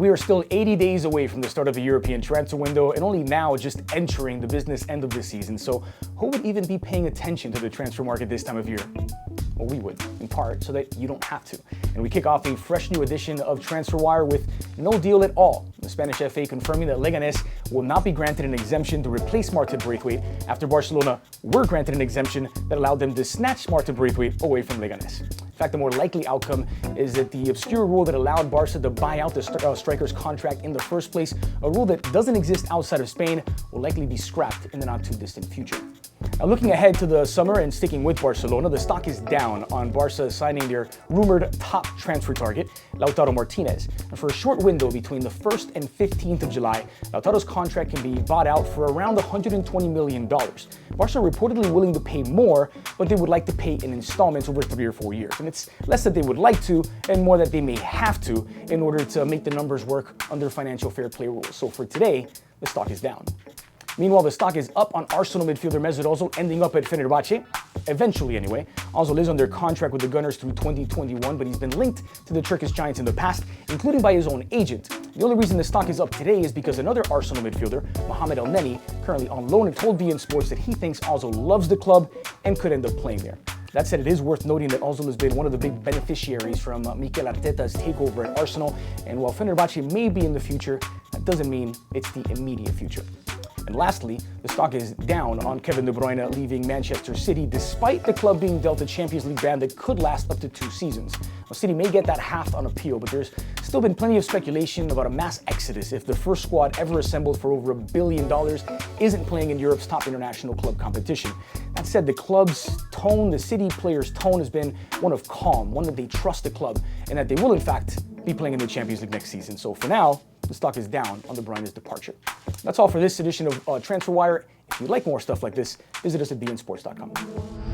We are still 80 days away from the start of the European transfer window and only now just entering the business end of the season. So who would even be paying attention to the transfer market this time of year? Well, we would, in part, so that you don't have to. And we kick off a fresh new edition of Transfer Wire with no deal at all. The Spanish FA confirming that Leganes will not be granted an exemption to replace Martin Braithwaite after Barcelona were granted an exemption that allowed them to snatch Martin Braithwaite away from Leganes. In fact, the more likely outcome is that the obscure rule that allowed Barca to buy out the striker's contract in the first place, a rule that doesn't exist outside of Spain, will likely be scrapped in the not too distant future. Now, looking ahead to the summer and sticking with Barcelona, the stock is down on Barca signing their rumored top transfer target, Lautaro Martinez. And for a short window between the 1st and 15th of July, Lautaro's contract can be bought out for around $120 million. Barca are reportedly willing to pay more, but they would like to pay in installments over 3 or 4 years. And it's less that they would like to and more that they may have to in order to make the numbers work under financial fair play rules. So for today, the stock is down. Meanwhile, the stock is up on Arsenal midfielder Mesut Ozil ending up at Fenerbahce. Eventually, anyway. Ozil is under contract with the Gunners through 2021, but he's been linked to the Turkish Giants in the past, including by his own agent. The only reason the stock is up today is because another Arsenal midfielder, Mohamed El Neni, currently on loan, told beIN Sports that he thinks Ozil loves the club and could end up playing there. That said, it is worth noting that Ozil has been one of the big beneficiaries from Mikel Arteta's takeover at Arsenal, and while Fenerbahce may be in the future, that doesn't mean it's the immediate future. And lastly, the stock is down on Kevin De Bruyne leaving Manchester City, despite the club being dealt a Champions League ban that could last up to 2 seasons. Now, City may get that half on appeal, but there's still been plenty of speculation about a mass exodus if the first squad ever assembled for over $1 billion isn't playing in Europe's top international club competition. That said, the club's tone, the City players' tone, has been one of calm, one that they trust the club, and that they will, in fact, be playing in the Champions League next season. So for now, the stock is down on De Bruyne's departure. That's all for this edition of Transfer Wire. If you'd like more stuff like this, visit us at beInsports.com.